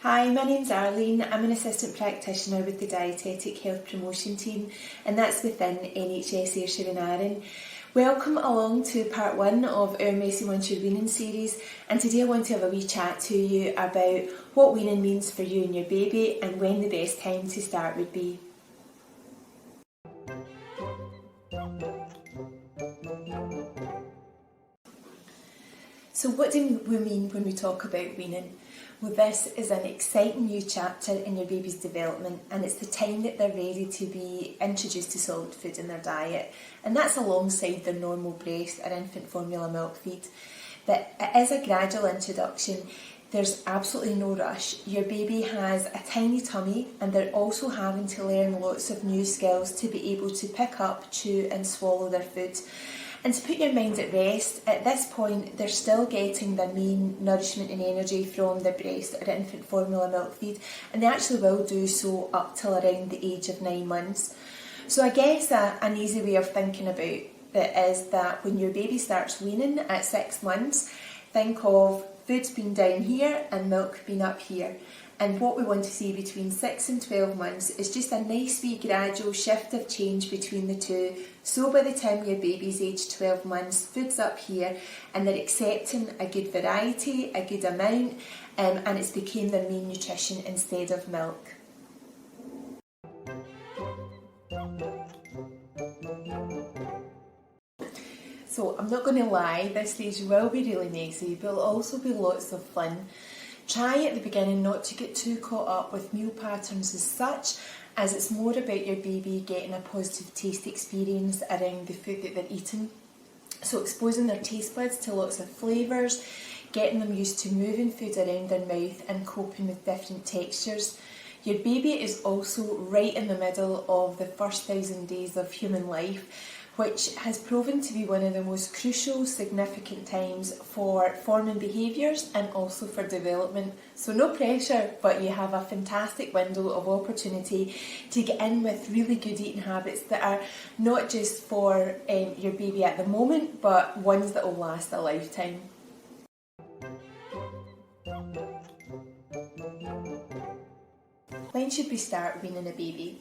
Hi, my name's Arlene. I'm an assistant practitioner with the Dietetic Health Promotion Team, and that's within NHS Ayrshire and Arran. Welcome along to part 1 of our Messy Munchers Weaning series, and today I want to have a wee chat to you about what weaning means for you and your baby and when the best time to start would be. So what do we mean when we talk about weaning? Well, this is an exciting new chapter in your baby's development, and it's the time that they're ready to be introduced to solid food in their diet, and that's alongside their normal breast or infant formula milk feed. But it is a gradual introduction. There's absolutely no rush. Your baby has a tiny tummy, and they're also having to learn lots of new skills to be able to pick up, chew and swallow their food. And to put your mind at rest, at this point they're still getting their main nourishment and energy from their breast or infant formula milk feed, and they actually will do so up till around the age of 9 months. So I guess an easy way of thinking about it is that when your baby starts weaning at 6 months, think of food's been down here and milk been up here. And what we want to see between 6 and 12 months is just a nice wee gradual shift of change between the two. So by the time your baby's aged 12 months, food's up here and they're accepting a good variety, a good amount, and it's became their main nutrition instead of milk. So I'm not going to lie, this stage will be really messy, but it'll also be lots of fun. Try at the beginning not to get too caught up with meal patterns as such, as it's more about your baby getting a positive taste experience around the food that they're eating. So exposing their taste buds to lots of flavours, getting them used to moving food around their mouth and coping with different textures. Your baby is also right in the middle of the first 1,000 days of human life, which has proven to be one of the most crucial, significant times for forming behaviours and also for development. So no pressure, but you have a fantastic window of opportunity to get in with really good eating habits that are not just for your baby at the moment, but ones that will last a lifetime. When should we start weaning a baby?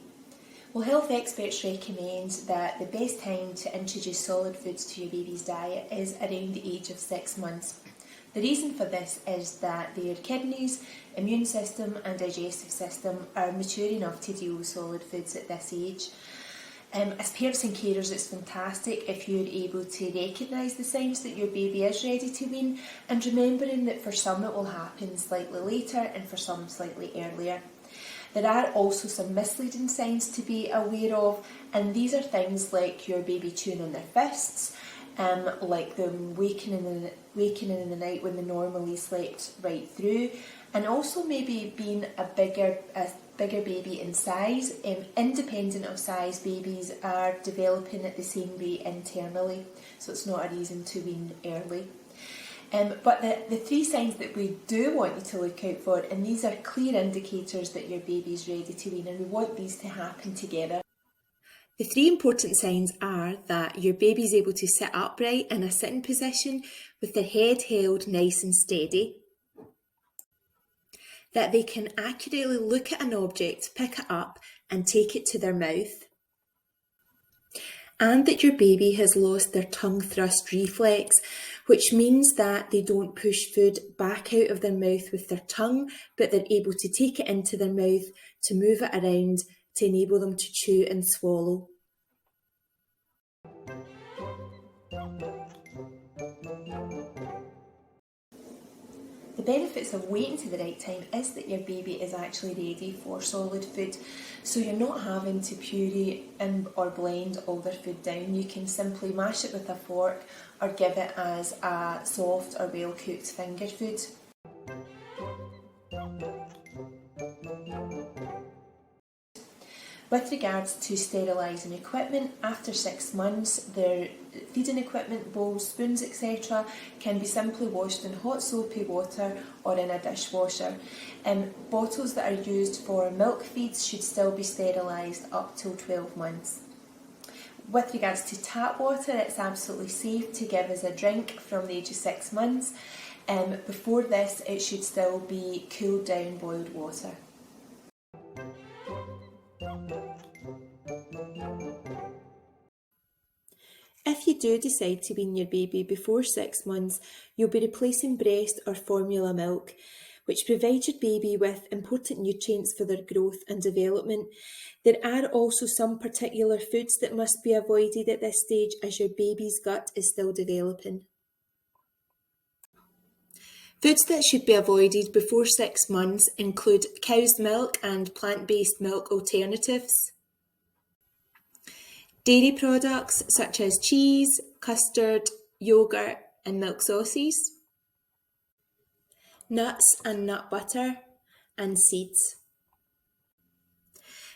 Well, health experts recommend that the best time to introduce solid foods to your baby's diet is around the age of 6 months. The reason for this is that their kidneys, immune system and digestive system are mature enough to deal with solid foods at this age. As parents and carers, it's fantastic if you're able to recognise the signs that your baby is ready to wean, and remembering that for some it will happen slightly later and for some slightly earlier. There are also some misleading signs to be aware of, and these are things like your baby chewing on their fists, like them waking in the night when they normally slept right through, and also maybe being a bigger baby in size. Independent of size, babies are developing at the same rate internally, so it's not a reason to wean early. But the 3 signs that we do want you to look out for, and these are clear indicators that your baby's ready to wean, and we want these to happen together. The 3 important signs are that your baby's able to sit upright in a sitting position with their head held nice and steady, that they can accurately look at an object, pick it up and take it to their mouth, and that your baby has lost their tongue thrust reflex, which means that they don't push food back out of their mouth with their tongue, but they're able to take it into their mouth, to move it around, to enable them to chew and swallow. The benefits of waiting to the right time is that your baby is actually ready for solid food, so you're not having to puree or blend all their food down. You can simply mash it with a fork or give it as a soft or well cooked finger food. With regards to sterilising equipment, after 6 months, their feeding equipment, bowls, spoons, etc. can be simply washed in hot soapy water or in a dishwasher. Bottles that are used for milk feeds should still be sterilised up till 12 months. With regards to tap water, it's absolutely safe to give as a drink from the age of 6 months. Before this, it should still be cooled down boiled water. If you do decide to wean your baby before 6 months, you'll be replacing breast or formula milk, which provides your baby with important nutrients for their growth and development. There are also some particular foods that must be avoided at this stage as your baby's gut is still developing. Foods that should be avoided before 6 months include cow's milk and plant-based milk alternatives, dairy products such as cheese, custard, yogurt and milk sauces, nuts and nut butter, and seeds.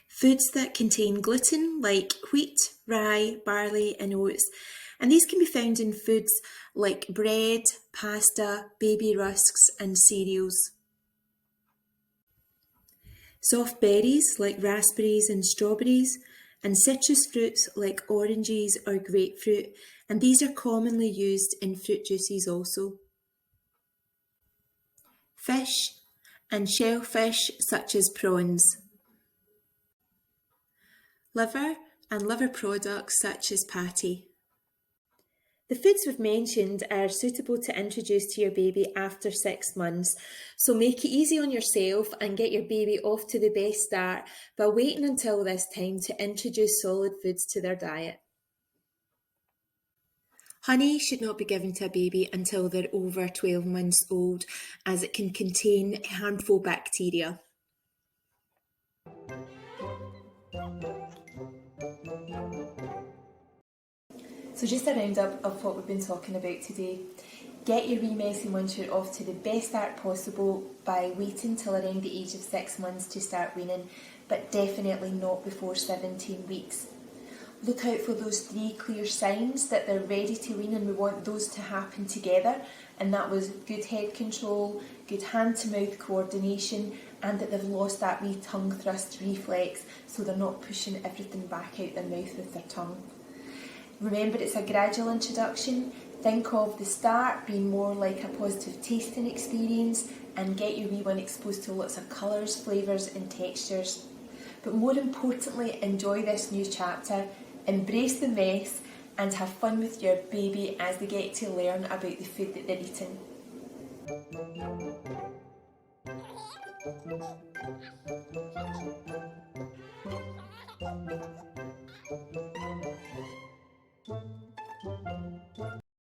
Foods that contain gluten like wheat, rye, barley and oats, and these can be found in foods like bread, pasta, baby rusks and cereals. Soft berries like raspberries and strawberries, and citrus fruits like oranges or grapefruit, and these are commonly used in fruit juices also. Fish and shellfish such as prawns. Liver and liver products such as patty. The foods we've mentioned are suitable to introduce to your baby after 6 months, so make it easy on yourself and get your baby off to the best start by waiting until this time to introduce solid foods to their diet. Honey should not be given to a baby until they're over 12 months old, as it can contain harmful bacteria. So just a roundup of what we've been talking about today. Get your wee Messy Muncher off to the best start possible by waiting till around the age of 6 months to start weaning, but definitely not before 17 weeks. Look out for those 3 clear signs that they're ready to wean, and we want those to happen together, and that was good head control, good hand to mouth coordination, and that they've lost that wee tongue thrust reflex so they're not pushing everything back out their mouth with their tongue. Remember, it's a gradual introduction. Think of the start being more like a positive tasting experience, and get your wee one exposed to lots of colours, flavours and textures. But more importantly, enjoy this new chapter, embrace the mess and have fun with your baby as they get to learn about the food that they're eating.